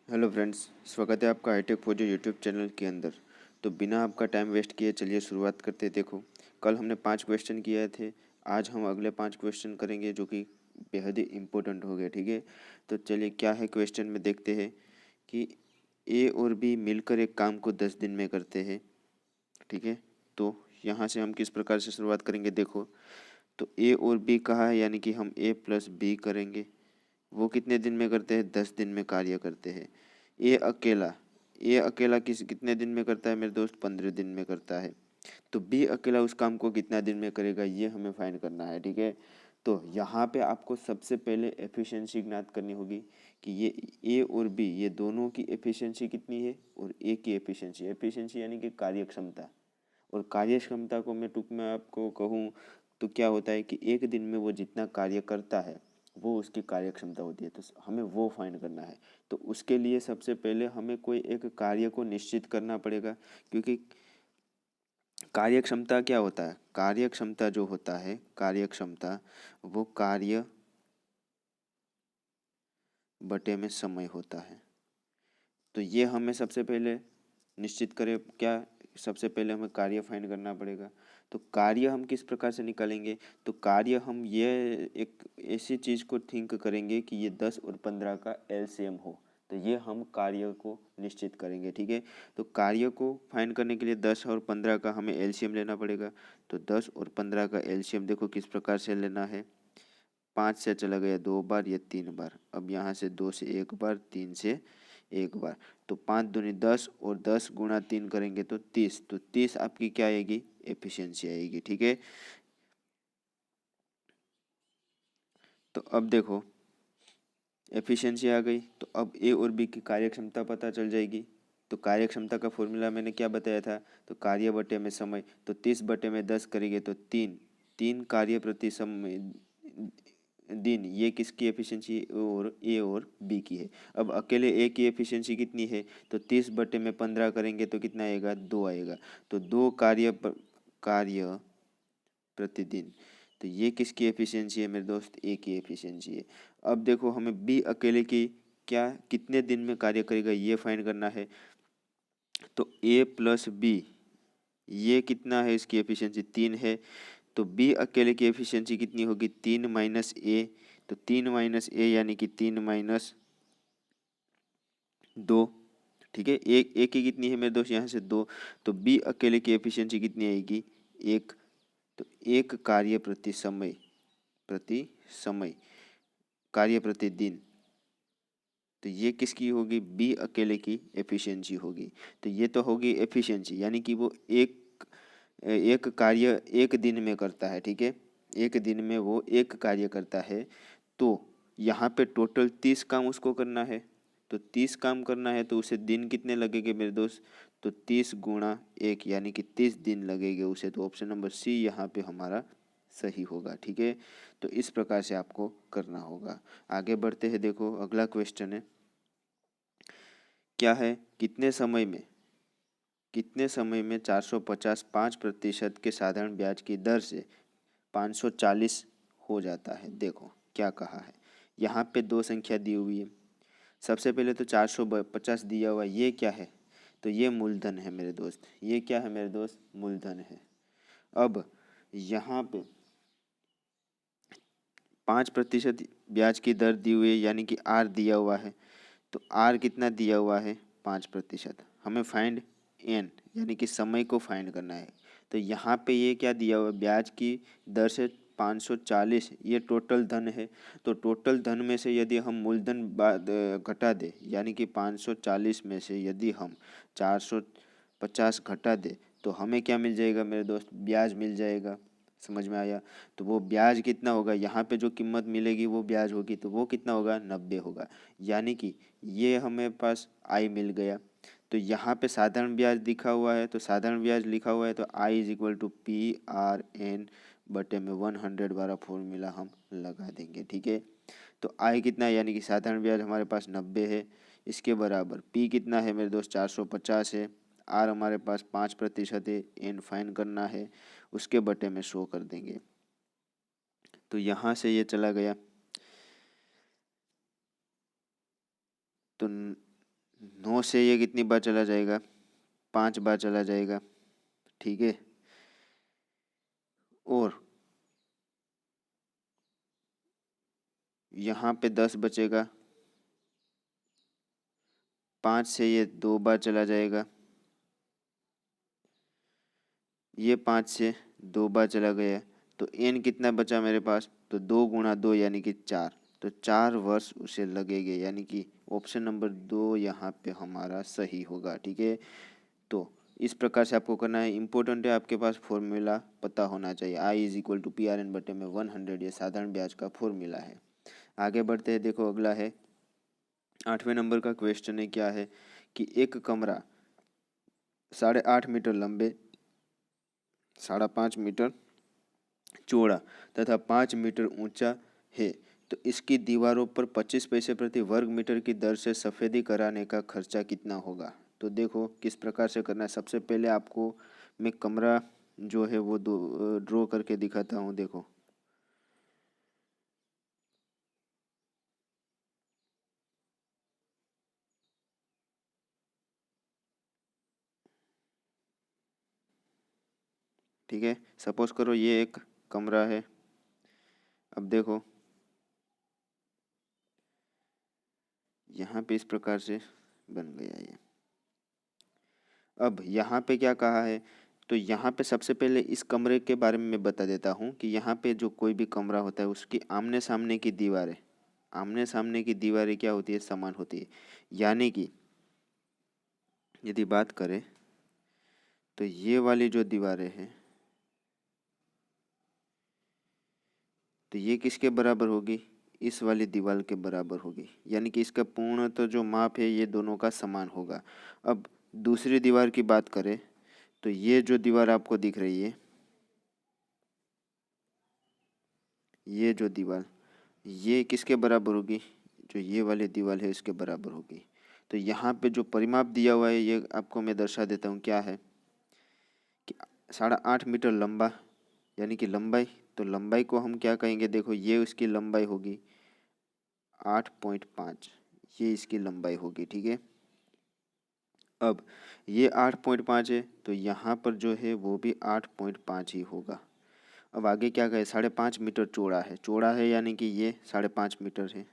Hello friends, स्वागत है आपका हाईटेक फौजी यूट्यूब चैनल के अंदर। तो बिना आपका टाइम वेस्ट किए चलिए शुरुआत करते हैं। देखो, कल हमने 5 क्वेश्चन किए थे। आज हम अगले 5 क्वेश्चन करेंगे जो कि बेहद ही इम्पोर्टेंट हो गए। ठीक है, तो चलिए क्या है क्वेश्चन में देखते हैं कि ए और बी मिलकर एक काम को 10 दिन में करते हैं। ठीक है, तो यहाँ से हम किस प्रकार से शुरुआत करेंगे। देखो, तो ए और बी कहा है, यानी कि हम ए प्लस बी करेंगे। वो कितने दिन में करते हैं? 10 दिन में कार्य करते हैं। ए अकेला कितने दिन में करता है मेरे दोस्त? 15 दिन में करता है। तो बी अकेला उस काम को कितना दिन में करेगा, ये हमें फाइंड करना है। ठीक है, तो यहाँ पे आपको सबसे पहले एफिशिएंसी ज्ञात करनी होगी कि ये ए और बी ये दोनों की एफिशिएंसी कितनी है और ए की एफिशिएंसी। एफिशिएंसी यानी कि कार्यक्षमता, और कार्यक्षमता को मैं टूंक में आपको कहूँ तो क्या होता है कि एक दिन में वो जितना कार्य करता है वो उसकी कार्यक्षमता होती है। तो हमें वो फाइंड करना है। तो उसके लिए सबसे पहले हमें कोई एक कार्य को निश्चित करना पड़ेगा, क्योंकि कार्यक्षमता क्या होता है? कार्यक्षमता जो होता है, कार्यक्षमता वो कार्य बटे में समय होता है। तो ये हमें सबसे पहले निश्चित करें क्या? सबसे पहले हमें कार्य फाइंड करना पड़ेगा। तो कार्य हम किस प्रकार से निकालेंगे? तो कार्य हम ये एक ऐसी चीज़ को थिंक करेंगे कि ये 10 और 15 का एलसीएम हो। तो ये हम कार्य को निश्चित करेंगे। ठीक है, तो कार्य को फाइंड करने के लिए 10 और 15 का हमें एलसीएम लेना पड़ेगा। तो 10 और 15 का एलसीएम देखो किस प्रकार से लेना है। 5 से चला गया 2 बार, ये 3 बार। अब यहाँ से 2 से 1 बार, 3 से 1 बार। तो 5 दूनी 10 और 10 गुणा 3 करेंगे तो 30। तो 30 आपकी क्या आएगी? एफिशिएंसी आएगी। ठीक है, तो अब देखो एफिशिएंसी आ गई, तो अब ए और बी की कार्यक्षमता पता चल जाएगी। तो कार्यक्षमता का फॉर्मूला मैंने क्या बताया था? तो कार्य बटे में समय। तो 30 बटे में 10 करेंगे तो 3 कार्य प्रति समय दिन, ये किसकी एफिशिएंसी? और ए और बी की है। अब अकेले ए की एफिशिएंसी कितनी है? तो 30 बटे में 15 करेंगे तो कितना आएगा? 2 आएगा। तो 2 कार्य प्रतिदिन। तो ये किसकी एफिशिएंसी है मेरे दोस्त? ए की एफिशिएंसी है। अब देखो हमें बी अकेले की क्या कितने दिन में कार्य करेगा ये फाइंड करना है। तो ए प्लस बी ये कितना है? इसकी एफिशिएंसी 3 है। तो बी अकेले की एफिशिएंसी कितनी होगी? 3 माइनस ए। तो 3 माइनस ए यानी कि 3 माइनस 2। ठीक है, एक ए की कितनी है मेरे दोस्त? यहाँ से 2। तो बी अकेले की एफिशिएंसी कितनी आएगी? 1। तो 1 कार्य प्रति समय कार्य प्रतिदिन। तो ये किसकी होगी? बी अकेले की एफिशिएंसी होगी। तो ये तो होगी एफिशिएंसी, यानी कि वो एक एक कार्य एक दिन में करता है। ठीक है, एक दिन में वो एक कार्य करता है। तो यहाँ पे टोटल 30 काम उसको करना है। तो 30 काम करना है तो उसे दिन कितने लगेंगे मेरे दोस्त? तो 30 गुणा 1 यानी कि 30 दिन लगेंगे उसे। तो ऑप्शन नंबर सी यहाँ पे हमारा सही होगा। ठीक है, तो इस प्रकार से आपको करना होगा। आगे बढ़ते हैं। देखो अगला क्वेश्चन है, क्या है? कितने समय में 450 5% के साधारण ब्याज की दर से 540 हो जाता है? देखो क्या कहा है। यहाँ पे दो संख्या दी हुई है। सबसे पहले तो 450 दिया हुआ है, ये क्या है? तो ये मूलधन है मेरे दोस्त। ये क्या है मेरे दोस्त? मूलधन है। अब यहाँ पे 5% ब्याज की दर दी हुई है, यानी कि आर दिया हुआ है। तो आर कितना दिया हुआ है? 5%। हमें फाइंड एन यानी कि समय को फाइंड करना है। तो यहाँ पे ये क्या दिया हुआ है? ब्याज की दर से 540, ये टोटल धन है। तो टोटल धन में से यदि हम मूलधन घटा दे, यानी कि 540 में से यदि हम 450 घटा दे, तो हमें क्या मिल जाएगा मेरे दोस्त? ब्याज मिल जाएगा। समझ में आया? तो वो ब्याज कितना होगा? यहाँ पे जो कीमत मिलेगी वो ब्याज होगी, तो वो कितना होगा? 90 होगा। यानी कि ये हमें पास आई मिल गया। तो यहाँ पे साधारण ब्याज दिखा हुआ है, तो साधारण ब्याज लिखा हुआ है, तो I is equal to P R N बटे में 100 वाला फॉर्मूला हम लगा देंगे। ठीक है, तो आई कितना है? यानी कि साधारण ब्याज हमारे पास 90 है। इसके बराबर पी कितना है मेरे दोस्त? 450 है। आर हमारे पास 5% है। एन फाइन करना है, उसके बटे में 100 कर देंगे। तो यहाँ से ये चला गया। तो 9 से ये कितनी बार चला जाएगा, 5 बार चला जाएगा, ठीक है। और यहाँ पे 10 बचेगा, 5 से ये 2 बार चला जाएगा, ये 5 से 2 बार चला गया, तो n कितना बचा मेरे पास, तो 2 गुणा 2 यानी कि 4, तो 4 वर्ष उसे लगेंगे, यानी कि ऑप्शन नंबर 2 यहाँ पे हमारा सही होगा, ठीक है। तो इस प्रकार से आपको करना है। इम्पोर्टेंट है, आपके पास फॉर्मूला पता होना चाहिए, I = PR/100, ये साधारण ब्याज का फॉर्मूला है। आगे बढ़ते हैं, देखो अगला है 8वें नंबर का क्वेश्चन है, क्या है कि एक कमरा 8.5 मीटर लंबे, 5.5 मीटर चौड़ा तथा 5 मीटर ऊंचा है, तो इसकी दीवारों पर 25 पैसे प्रति वर्ग मीटर की दर से सफ़ेदी कराने का खर्चा कितना होगा। तो देखो किस प्रकार से करना है। सबसे पहले आपको मैं कमरा जो है वो ड्रॉ करके दिखाता हूँ, देखो। ठीक है, सपोज करो ये एक कमरा है। अब देखो यहाँ पे इस प्रकार से बन गया ये। अब यहाँ पे क्या कहा है, तो यहाँ पे सबसे पहले इस कमरे के बारे में मैं बता देता हूँ कि यहाँ पे जो कोई भी कमरा होता है उसकी आमने सामने की दीवारें, आमने सामने की दीवारें क्या होती है, समान होती है। यानी कि यदि बात करें तो ये वाली जो दीवारें हैं, तो ये किसके बराबर होगी, इस वाली दीवार के बराबर होगी। यानी कि इसका पूर्ण तो जो माप है ये दोनों का समान होगा। अब दूसरी दीवार की बात करें तो ये जो दीवार आपको दिख रही है, ये जो दीवार, ये किसके बराबर होगी, जो ये वाली दीवार है इसके बराबर होगी। तो यहाँ पे जो परिमाप दिया हुआ है ये आपको मैं दर्शा देता हूँ, क्या है कि 8.5 मीटर लंबा, यानी कि लंबाई, तो लंबाई को हम क्या कहेंगे, देखो ये उसकी लंबाई होगी 8.5, ये इसकी लंबाई होगी, ठीक है। अब ये 8.5 है तो यहाँ पर जो है वो भी 8.5 ही होगा। अब आगे क्या कहे, 5.5 मीटर चौड़ा है, चौड़ा है यानी कि ये 5.5 मीटर है,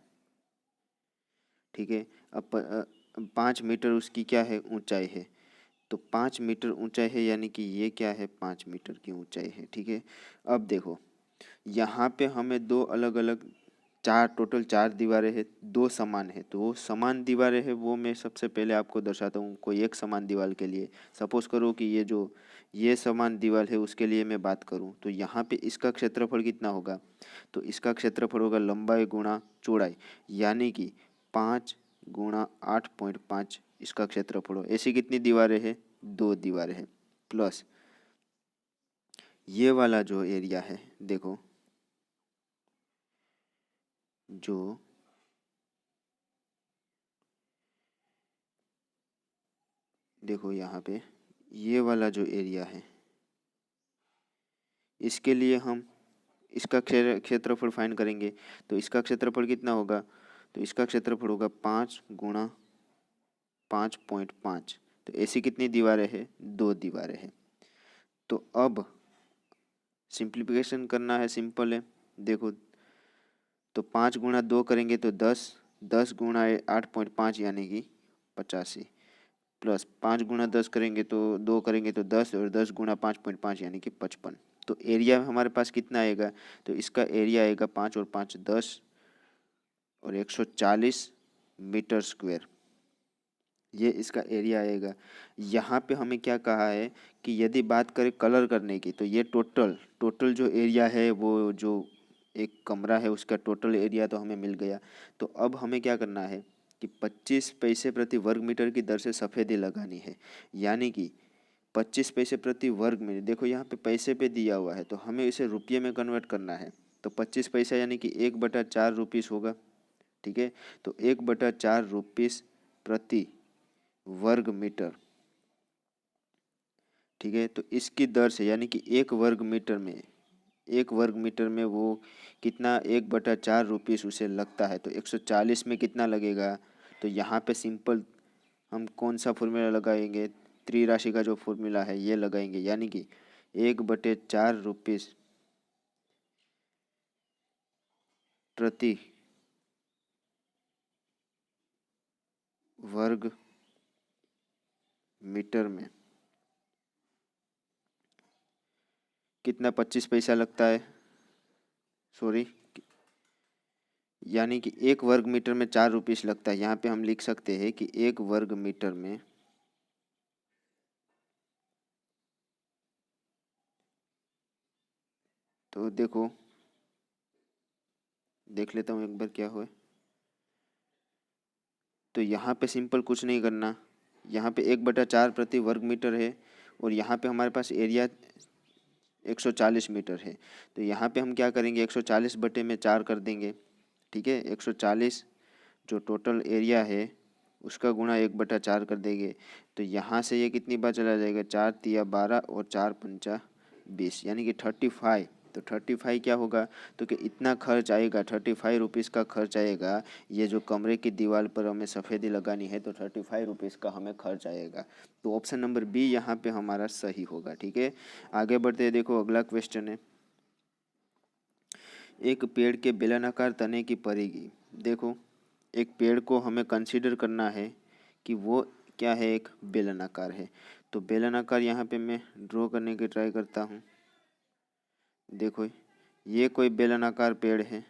ठीक है। अब 5 मीटर उसकी क्या है, ऊंचाई है, तो 5 मीटर ऊंचाई है यानी कि ये क्या है, 5 मीटर की ऊंचाई है, ठीक है। अब देखो यहाँ पे हमें दो अलग अलग, टोटल चार दीवारें हैं, दो समान है, तो वो समान दीवारें हैं वो मैं सबसे पहले आपको दर्शाता हूँ। कोई एक समान दीवार के लिए सपोज करो कि ये समान दीवार है, उसके लिए मैं बात करूँ तो यहाँ पे इसका क्षेत्रफल कितना होगा, तो इसका क्षेत्रफल होगा लंबाई गुणा चौड़ाई, यानी कि 5 गुणा 8.5 इसका क्षेत्रफल हो। ऐसी कितनी दीवारें हैं, दो दीवारें हैं, प्लस ये वाला जो एरिया है, देखो जो देखो यहाँ पे ये वाला जो एरिया है, इसके लिए हम इसका क्षेत्रफल फाइंड करेंगे, तो इसका क्षेत्रफल कितना होगा, तो इसका क्षेत्रफल होगा 5 गुणा 5.5। तो ऐसी कितनी दीवारें हैं, दो दीवारें हैं। तो अब सिंप्लीफिकेशन करना है, सिंपल है, देखो तो 5 गुणा 2 करेंगे तो 10, 10 गुणा 8.5 यानी कि 85, प्लस 5 गुणा 10 करेंगे तो 2 करेंगे तो 10, और 10 गुणा 5.5 यानी कि 55। तो एरिया हमारे पास कितना आएगा, तो इसका एरिया आएगा 5 और 5 10 और 140 मीटर स्क्वायर, ये इसका एरिया आएगा। यहाँ पे हमें क्या कहा है कि यदि बात करें कलर करने की, तो ये टोटल टोटल जो एरिया है वो जो एक कमरा है उसका टोटल एरिया तो हमें मिल गया। तो अब हमें क्या करना है कि 25 पैसे प्रति वर्ग मीटर की दर से सफ़ेदी लगानी है, यानी कि 25 पैसे प्रति वर्ग मीटर। देखो यहाँ पे पैसे पे दिया हुआ है तो हमें इसे रुपये में कन्वर्ट करना है, तो 25 पैसा यानी कि 1/4 रुपीस होगा, ठीक है। तो 1/4 रुपीस प्रति वर्ग मीटर, ठीक है। तो इसकी दर से यानी कि एक वर्ग मीटर में वो कितना, 1/4 रुपीस उसे लगता है, तो 140 में कितना लगेगा, तो यहाँ पे सिंपल हम कौन सा फॉर्मूला लगाएंगे? त्रिराशि का जो फॉर्मूला है ये लगाएंगे, यानी कि 1/4 रुपीस प्रति वर्ग मीटर में कितना 25 पैसा लगता है, सॉरी, यानी कि 1 वर्ग मीटर में 4 रुपीस लगता है। यहाँ पे हम लिख सकते हैं कि 1 वर्ग मीटर में तो देखो, देख लेता हूँ एक बार क्या हुआ। तो यहाँ पे सिंपल कुछ नहीं करना, यहाँ पे 1/4 प्रति वर्ग मीटर है और यहाँ पे हमारे पास एरिया 140 मीटर है। तो यहाँ पे हम क्या करेंगे, 140/4 कर देंगे। ठीक है, 140 जो टोटल एरिया है उसका गुणा 1/4 कर देंगे। तो यहाँ से ये कितनी बार चला जाएगा, 4 तिया 12 और 4 पंचा 20, यानी कि 35। तो 35 क्या होगा, तो कि इतना खर्च आएगा, 35 रुपीज़ का खर्च आएगा। ये जो कमरे की दीवार पर हमें सफ़ेदी लगानी है तो 35 रुपीज़ का हमें खर्च आएगा। तो ऑप्शन नंबर बी यहाँ पे हमारा सही होगा। ठीक है, आगे बढ़ते हैं। देखो अगला क्वेश्चन है, एक पेड़ के बेलनाकार तने की परिधि। देखो एक पेड़ को हमें कंसीडर करना है कि वो क्या है, एक बेलनाकार है। तो बेलनाकार यहाँ पे मैं ड्रॉ करने की ट्राई करता हूँ। देखो ये कोई बेलनाकार पेड़ है,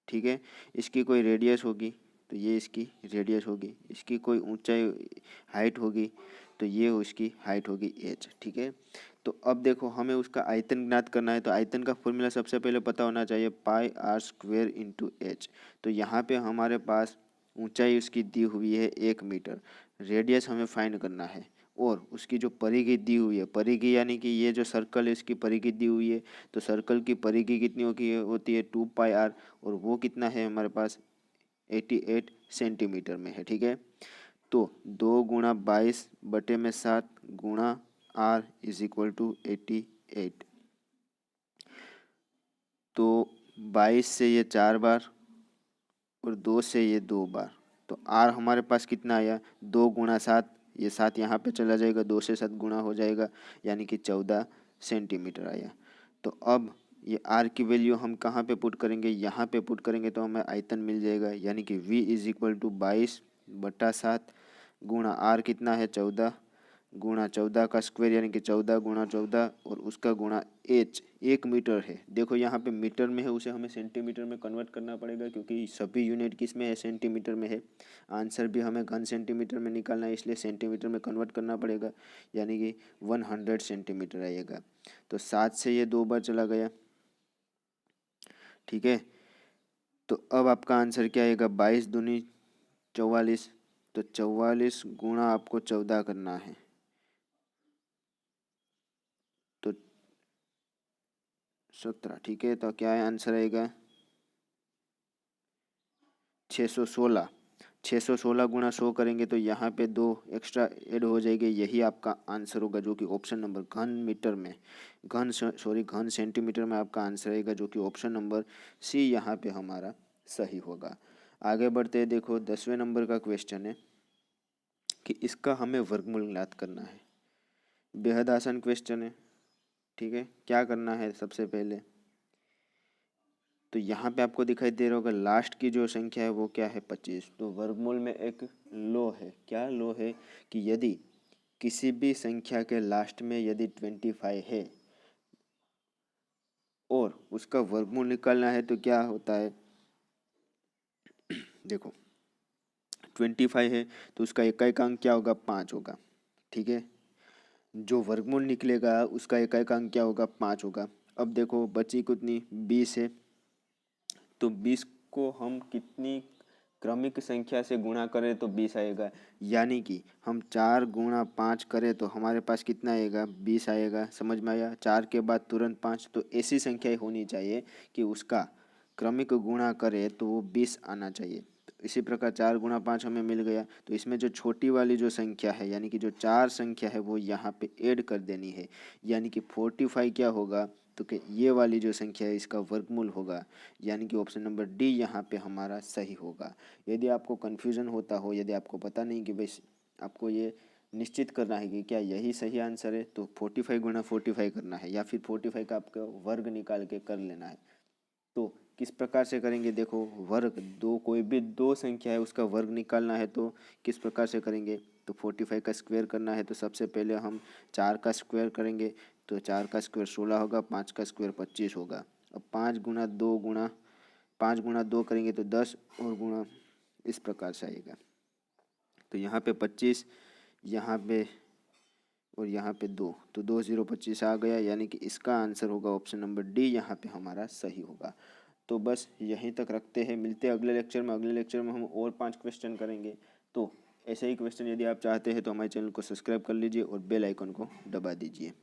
ठीक है, इसकी कोई रेडियस होगी तो ये इसकी रेडियस होगी, इसकी कोई ऊंचाई हाइट होगी तो ये उसकी हाइट होगी एच। ठीक है, तो अब देखो हमें उसका आयतन ज्ञात करना है। तो आयतन का फॉर्मूला सबसे पहले पता होना चाहिए, पाई आर स्क्वेयर इंटू एच। तो यहाँ पे हमारे पास ऊंचाई उसकी दी हुई है 1 मीटर, रेडियस हमें फाइंड करना है और उसकी जो परिधि दी हुई है, परिधि यानी कि ये जो सर्कल है इसकी परिधि दी हुई है। तो सर्कल की परिधि कितनी होती है 2 पाई आर, और वो कितना है हमारे पास 88 सेंटीमीटर में है। ठीक है, तो 2 × 22/7 गुणा आर इज इक्वल टू 88। तो 22 से ये 4 बार और 2 से ये 2 बार, तो आर हमारे पास कितना आया, 2 × 7, ये 7 यहाँ पे चला जाएगा, 2 से 7 गुणा हो जाएगा, यानी कि 14 सेंटीमीटर आया। तो अब ये आर की वैल्यू हम कहाँ पे पुट करेंगे, यहाँ पे पुट करेंगे तो हमें आयतन मिल जाएगा, यानी कि v इज इक्वल टू 22/7 गुणा आर कितना है 14 गुणा 14 का स्क्वायर, यानी कि 14 × 14 और उसका गुणा एच 1 मीटर है। देखो यहाँ पे मीटर में है, उसे हमें सेंटीमीटर में कन्वर्ट करना पड़ेगा क्योंकि सभी यूनिट किस में है, सेंटीमीटर में है। आंसर भी हमें घन सेंटीमीटर में निकालना है, इसलिए सेंटीमीटर में कन्वर्ट करना पड़ेगा, यानी कि 100 सेंटीमीटर आएगा। तो 7 से ये 2 बार चला गया। ठीक है, तो अब आपका आंसर क्या आएगा, 22 दूनी 44। तो 44 गुणा आपको 14 करना है, तो 17। ठीक है, तो क्या है आंसर आएगा 616। 616 गुणा 100 करेंगे तो यहाँ पे 2 एक्स्ट्रा ऐड हो जाएंगे, यही आपका आंसर होगा, जो कि ऑप्शन नंबर घन मीटर में, घन सेंटीमीटर में आपका आंसर आएगा, जो कि ऑप्शन नंबर सी यहाँ पे हमारा सही होगा। आगे बढ़ते हैं। देखो 10वें नंबर का क्वेश्चन है कि इसका हमें वर्गमूल ज्ञात करना है। बेहद आसान क्वेश्चन है। ठीक है, क्या करना है, सबसे पहले तो यहाँ पे आपको दिखाई दे रहा होगा लास्ट की जो संख्या है वो क्या है 25। तो वर्गमूल में एक लॉ है, क्या लॉ है कि यदि किसी भी संख्या के लास्ट में यदि 25 है और उसका वर्गमूल निकालना है तो क्या होता है, देखो 25 है तो उसका इकाई अंक क्या होगा, 5 होगा। ठीक है, जो वर्गमूल निकलेगा उसका इकाई अंक क्या होगा, 5 होगा। अब देखो बची कितनी 20 है, तो 20 को हम कितनी क्रमिक संख्या से गुणा करें तो 20 आएगा, यानी कि हम 4 × 5 करें तो हमारे पास कितना आएगा, 20 आएगा। समझ में आया, 4 के बाद तुरंत 5, तो ऐसी संख्या होनी चाहिए कि उसका क्रमिक गुणा करें तो वो 20 आना चाहिए। तो इसी प्रकार 4 × 5 हमें मिल गया। तो इसमें जो छोटी वाली जो संख्या है, यानी कि जो 4 संख्या है वो यहाँ पे ऐड कर देनी है, यानी कि 45 क्या होगा, तो कि ये वाली जो संख्या है इसका वर्गमूल होगा, यानी कि ऑप्शन नंबर डी यहाँ पे हमारा सही होगा। यदि आपको कन्फ्यूज़न होता हो, यदि आपको पता नहीं कि भाई आपको ये निश्चित करना है कि क्या यही सही आंसर है, तो 45 गुणा 45 करना है या फिर 45 का आपका वर्ग निकाल के कर लेना है। तो किस प्रकार से करेंगे, देखो वर्ग दो, कोई भी दो संख्या है उसका वर्ग निकालना है तो किस प्रकार से करेंगे, तो 45 का स्क्वायर करना है तो सबसे पहले हम 4 का स्क्वायर करेंगे, तो 4 का स्क्वायर 16 होगा, 5 का स्क्वायर 25 होगा। अब 5 गुणा 2 करेंगे तो 10 और गुणा इस प्रकार से आएगा, तो यहाँ पे 25, यहाँ पे और यहाँ पे 2, तो 2 0 25 आ गया, यानी कि इसका आंसर होगा ऑप्शन नंबर डी, यहाँ पे हमारा सही होगा। तो बस यहीं तक रखते हैं, मिलते हैं अगले लेक्चर में। अगले लेक्चर में हम और 5 क्वेश्चन करेंगे। तो ऐसे ही क्वेश्चन यदि आप चाहते हैं तो हमारे चैनल को सब्सक्राइब कर लीजिए और बेल आइकन को दबा दीजिए।